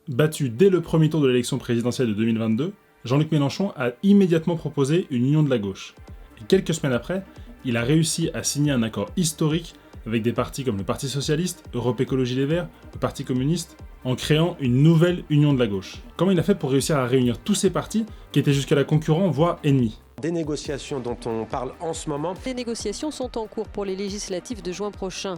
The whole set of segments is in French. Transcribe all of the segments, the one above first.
Battu dès le premier tour de l'élection présidentielle de 2022, Jean-Luc Mélenchon a immédiatement proposé une union de la gauche. Et quelques semaines après, il a réussi à signer un accord historique avec des partis comme le Parti Socialiste, Europe Écologie Les Verts, le Parti Communiste, en créant une nouvelle union de la gauche. Comment il a fait pour réussir à réunir tous ces partis qui étaient jusqu'à-là concurrents, voire ennemis ? Des négociations dont on parle en ce moment. Les négociations sont en cours pour les législatives de juin prochain.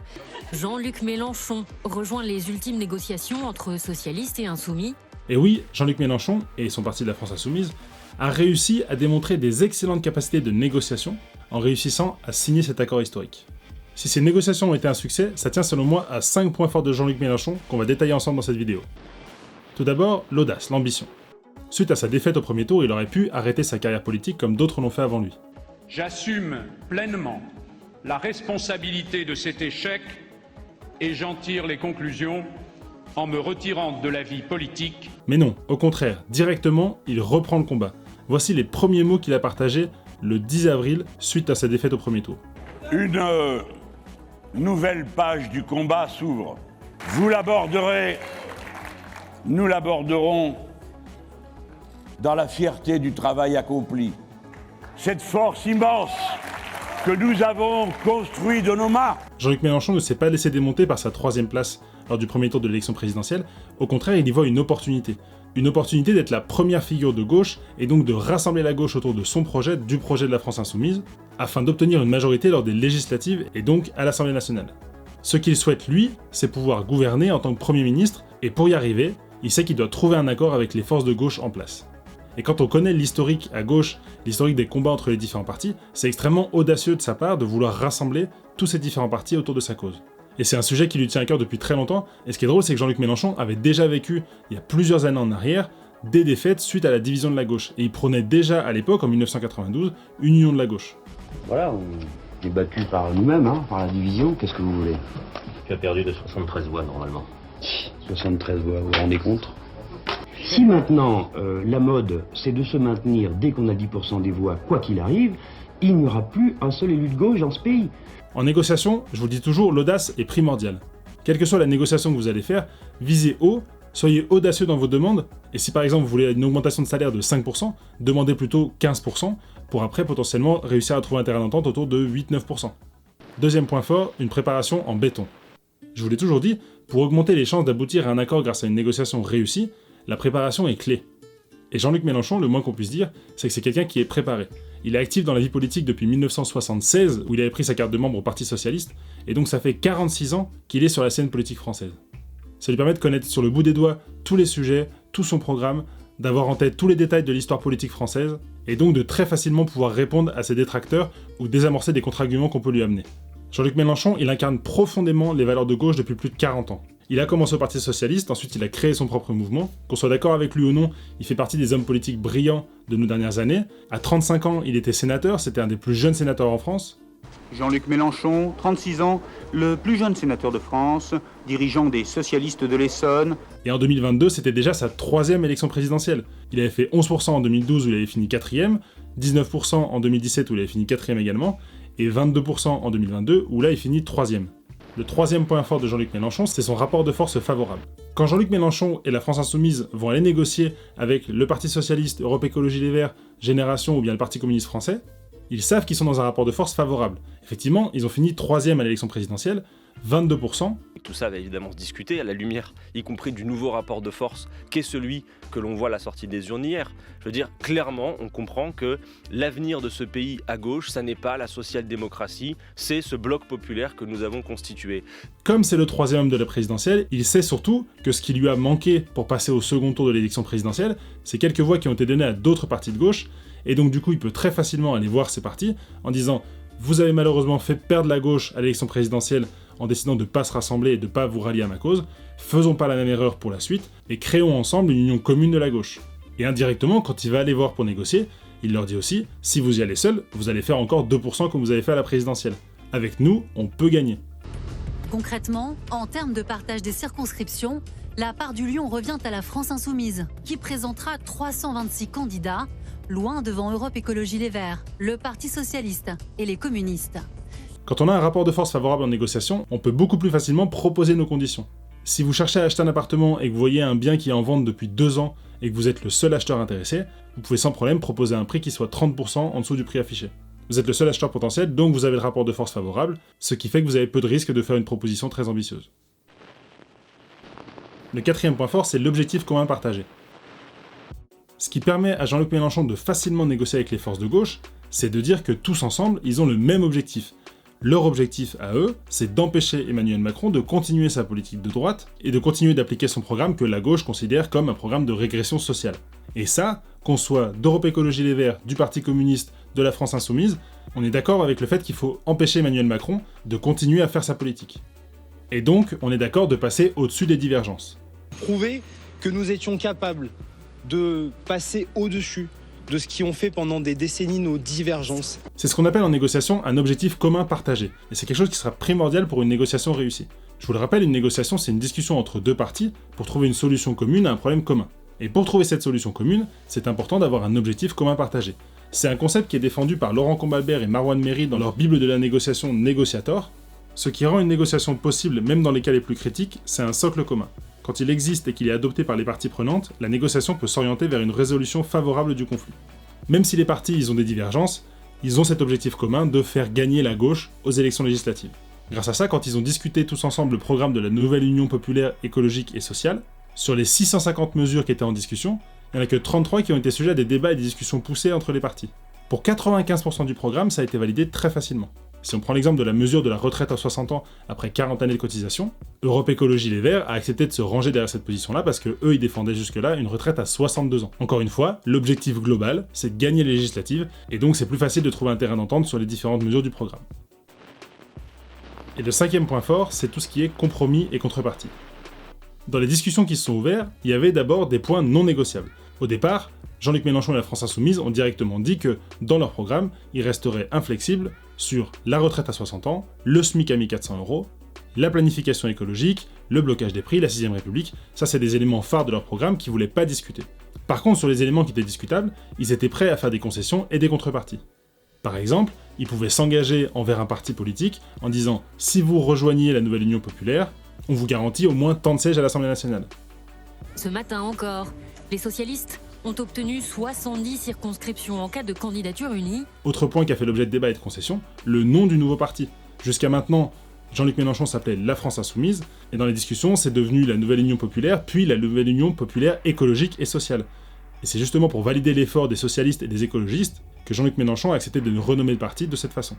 Jean-Luc Mélenchon rejoint les ultimes négociations entre socialistes et insoumis. Et oui, Jean-Luc Mélenchon et son parti de la France Insoumise a réussi à démontrer des excellentes capacités de négociation en réussissant à signer cet accord historique. Si ces négociations ont été un succès, ça tient selon moi à 5 points forts de Jean-Luc Mélenchon qu'on va détailler ensemble dans cette vidéo. Tout d'abord, l'audace, l'ambition. Suite à sa défaite au premier tour, il aurait pu arrêter sa carrière politique comme d'autres l'ont fait avant lui. J'assume pleinement la responsabilité de cet échec et j'en tire les conclusions en me retirant de la vie politique. Mais non, au contraire, directement, il reprend le combat. Voici les premiers mots qu'il a partagés le 10 avril suite à sa défaite au premier tour. Une nouvelle page du combat s'ouvre. Vous l'aborderez, nous l'aborderons dans la fierté du travail accompli. Cette force immense que nous avons construite de nos mains. Jean-Luc Mélenchon ne s'est pas laissé démonter par sa 3e place lors du premier tour de l'élection présidentielle. Au contraire, il y voit une opportunité. Une opportunité d'être la première figure de gauche et donc de rassembler la gauche autour de son projet, du projet de la France Insoumise, afin d'obtenir une majorité lors des législatives et donc à l'Assemblée nationale. Ce qu'il souhaite, lui, c'est pouvoir gouverner en tant que Premier ministre, et pour y arriver, il sait qu'il doit trouver un accord avec les forces de gauche en place. Et quand on connaît l'historique à gauche, l'historique des combats entre les différents partis, c'est extrêmement audacieux de sa part de vouloir rassembler tous ces différents partis autour de sa cause. Et c'est un sujet qui lui tient à cœur depuis très longtemps, et ce qui est drôle, c'est que Jean-Luc Mélenchon avait déjà vécu, il y a plusieurs années en arrière, des défaites suite à la division de la gauche. Et il prônait déjà à l'époque, en 1992, une union de la gauche. Voilà, on est battu par nous-mêmes, par la division, qu'est-ce que vous voulez ? Tu as perdu de 73 voix normalement. 73 voix, vous vous rendez compte ? Si maintenant, la mode, c'est de se maintenir dès qu'on a 10% des voix, quoi qu'il arrive, il n'y aura plus un seul élu de gauche dans ce pays. En négociation, je vous le dis toujours, l'audace est primordiale. Quelle que soit la négociation que vous allez faire, visez haut, soyez audacieux dans vos demandes, et si par exemple vous voulez une augmentation de salaire de 5%, demandez plutôt 15%, pour après potentiellement réussir à trouver un terrain d'entente autour de 8-9%. Deuxième point fort, une préparation en béton. Je vous l'ai toujours dit, pour augmenter les chances d'aboutir à un accord grâce à une négociation réussie, la préparation est clé. Et Jean-Luc Mélenchon, le moins qu'on puisse dire, c'est que c'est quelqu'un qui est préparé. Il est actif dans la vie politique depuis 1976, où il avait pris sa carte de membre au Parti Socialiste, et donc ça fait 46 ans qu'il est sur la scène politique française. Ça lui permet de connaître sur le bout des doigts tous les sujets, tout son programme, d'avoir en tête tous les détails de l'histoire politique française, et donc de très facilement pouvoir répondre à ses détracteurs ou désamorcer des contre-arguments qu'on peut lui amener. Jean-Luc Mélenchon, il incarne profondément les valeurs de gauche depuis plus de 40 ans. Il a commencé au Parti Socialiste, ensuite il a créé son propre mouvement. Qu'on soit d'accord avec lui ou non, il fait partie des hommes politiques brillants de nos dernières années. À 35 ans, il était sénateur, c'était un des plus jeunes sénateurs en France. Jean-Luc Mélenchon, 36 ans, le plus jeune sénateur de France, dirigeant des socialistes de l'Essonne. Et en 2022, c'était déjà sa 3e élection présidentielle. Il avait fait 11% en 2012 où il avait fini 4e, 19% en 2017 où il avait fini 4e également, et 22% en 2022 où là il finit 3e. Le 3e point fort de Jean-Luc Mélenchon, c'est son rapport de force favorable. Quand Jean-Luc Mélenchon et la France Insoumise vont aller négocier avec le Parti Socialiste, Europe Écologie Les Verts, Génération ou bien le Parti Communiste Français, ils savent qu'ils sont dans un rapport de force favorable. Effectivement, ils ont fini 3e à l'élection présidentielle, 22%. Tout ça va évidemment se discuter à la lumière, y compris du nouveau rapport de force qu'est celui que l'on voit à la sortie des urnes hier. Je veux dire, clairement, on comprend que l'avenir de ce pays à gauche, ça n'est pas la social-démocratie, c'est ce bloc populaire que nous avons constitué. Comme c'est le 3e homme de la présidentielle, il sait surtout que ce qui lui a manqué pour passer au second tour de l'élection présidentielle, c'est quelques voix qui ont été données à d'autres partis de gauche, et donc du coup il peut très facilement aller voir ces partis en disant « Vous avez malheureusement fait perdre la gauche à l'élection présidentielle en décidant de ne pas se rassembler et de ne pas vous rallier à ma cause, faisons pas la même erreur pour la suite, et créons ensemble une union commune de la gauche. » Et indirectement, quand il va aller voir pour négocier, il leur dit aussi « Si vous y allez seul, vous allez faire encore 2% comme vous avez fait à la présidentielle. Avec nous, on peut gagner. » Concrètement, en termes de partage des circonscriptions, la part du lion revient à la France Insoumise, qui présentera 326 candidats, loin devant Europe Écologie Les Verts, le Parti Socialiste et les communistes. Quand on a un rapport de force favorable en négociation, on peut beaucoup plus facilement proposer nos conditions. Si vous cherchez à acheter un appartement et que vous voyez un bien qui est en vente depuis 2 ans et que vous êtes le seul acheteur intéressé, vous pouvez sans problème proposer un prix qui soit 30% en dessous du prix affiché. Vous êtes le seul acheteur potentiel, donc vous avez le rapport de force favorable, ce qui fait que vous avez peu de risques de faire une proposition très ambitieuse. Le 4e point fort, c'est l'objectif commun partagé. Ce qui permet à Jean-Luc Mélenchon de facilement négocier avec les forces de gauche, c'est de dire que tous ensemble, ils ont le même objectif. Leur objectif à eux, c'est d'empêcher Emmanuel Macron de continuer sa politique de droite et de continuer d'appliquer son programme que la gauche considère comme un programme de régression sociale. Et ça, qu'on soit d'Europe Écologie Les Verts, du Parti communiste, de la France Insoumise, on est d'accord avec le fait qu'il faut empêcher Emmanuel Macron de continuer à faire sa politique. Et donc, on est d'accord de passer au-dessus des divergences. Prouver que nous étions capables de passer au-dessus de ce qui ont fait pendant des décennies nos divergences. C'est ce qu'on appelle en négociation un objectif commun partagé, et c'est quelque chose qui sera primordial pour une négociation réussie. Je vous le rappelle, une négociation, c'est une discussion entre deux parties pour trouver une solution commune à un problème commun. Et pour trouver cette solution commune, c'est important d'avoir un objectif commun partagé. C'est un concept qui est défendu par Laurent Combalbert et Marwan Méry dans leur Bible de la négociation Négociator. Ce qui rend une négociation possible, même dans les cas les plus critiques, c'est un socle commun. Quand il existe et qu'il est adopté par les parties prenantes, la négociation peut s'orienter vers une résolution favorable du conflit. Même si les partis ils ont des divergences, ils ont cet objectif commun de faire gagner la gauche aux élections législatives. Grâce à ça, quand ils ont discuté tous ensemble le programme de la nouvelle Union populaire écologique et sociale, sur les 650 mesures qui étaient en discussion, il n'y en a que 33 qui ont été sujets à des débats et des discussions poussées entre les partis. Pour 95% du programme, ça a été validé très facilement. Si on prend l'exemple de la mesure de la retraite à 60 ans après 40 années de cotisation, Europe Écologie Les Verts a accepté de se ranger derrière cette position-là parce que eux ils défendaient jusque-là une retraite à 62 ans. Encore une fois, l'objectif global, c'est de gagner les législatives, et donc c'est plus facile de trouver un terrain d'entente sur les différentes mesures du programme. Et le 5e point fort, c'est tout ce qui est compromis et contrepartie. Dans les discussions qui se sont ouvertes, il y avait d'abord des points non négociables. Au départ, Jean-Luc Mélenchon et la France Insoumise ont directement dit que, dans leur programme, ils resteraient inflexibles sur la retraite à 60 ans, le SMIC à 1400 €, la planification écologique, le blocage des prix, la 6ème République. Ça, c'est des éléments phares de leur programme qu'ils voulaient pas discuter. Par contre, sur les éléments qui étaient discutables, ils étaient prêts à faire des concessions et des contreparties. Par exemple, ils pouvaient s'engager envers un parti politique en disant « Si vous rejoignez la nouvelle Union populaire, on vous garantit au moins tant de sièges à l'Assemblée nationale. » Ce matin encore, les socialistes ont obtenu 70 circonscriptions en cas de candidature unie. Autre point qui a fait l'objet de débats et de concessions, le nom du nouveau parti. Jusqu'à maintenant, Jean-Luc Mélenchon s'appelait La France Insoumise, et dans les discussions, c'est devenu la Nouvelle Union Populaire, puis la Nouvelle Union Populaire Écologique et Sociale. Et c'est justement pour valider l'effort des socialistes et des écologistes que Jean-Luc Mélenchon a accepté de renommer le parti de cette façon.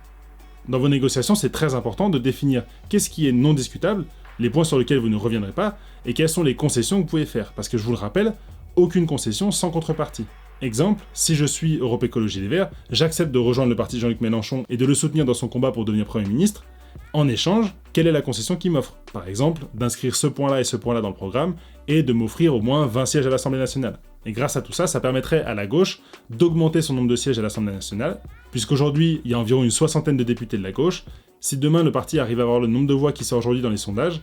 Dans vos négociations, c'est très important de définir qu'est-ce qui est non discutable, les points sur lesquels vous ne reviendrez pas, et quelles sont les concessions que vous pouvez faire, parce que je vous le rappelle, aucune concession sans contrepartie. Exemple, si je suis Europe Écologie Les Verts, j'accepte de rejoindre le parti Jean-Luc Mélenchon et de le soutenir dans son combat pour devenir Premier ministre. En échange, quelle est la concession qu'il m'offre? Par exemple, d'inscrire ce point-là et ce point-là dans le programme, et de m'offrir au moins 20 sièges à l'Assemblée nationale. Et grâce à tout ça, ça permettrait à la gauche d'augmenter son nombre de sièges à l'Assemblée nationale, puisqu'aujourd'hui, il y a environ une 60aine de députés de la gauche. Si demain le parti arrive à avoir le nombre de voix qui sort aujourd'hui dans les sondages,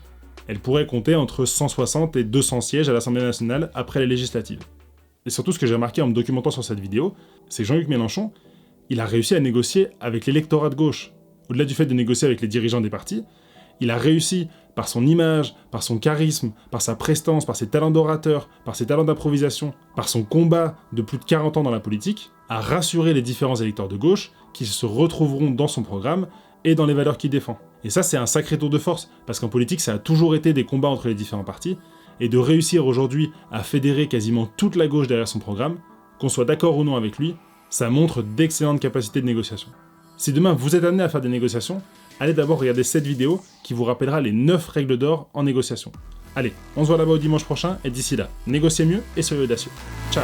elle pourrait compter entre 160 et 200 sièges à l'Assemblée nationale après les législatives. Et surtout, ce que j'ai remarqué en me documentant sur cette vidéo, c'est que Jean-Luc Mélenchon, il a réussi à négocier avec l'électorat de gauche. Au-delà du fait de négocier avec les dirigeants des partis, il a réussi, par son image, par son charisme, par sa prestance, par ses talents d'orateur, par ses talents d'improvisation, par son combat de plus de 40 ans dans la politique, à rassurer les différents électeurs de gauche qui se retrouveront dans son programme et dans les valeurs qu'il défend. Et ça, c'est un sacré tour de force, parce qu'en politique, ça a toujours été des combats entre les différents partis, et de réussir aujourd'hui à fédérer quasiment toute la gauche derrière son programme, qu'on soit d'accord ou non avec lui, ça montre d'excellentes capacités de négociation. Si demain vous êtes amené à faire des négociations, allez d'abord regarder cette vidéo qui vous rappellera les 9 règles d'or en négociation. Allez, on se voit là-bas au dimanche prochain, et d'ici là, négociez mieux et soyez audacieux. Ciao!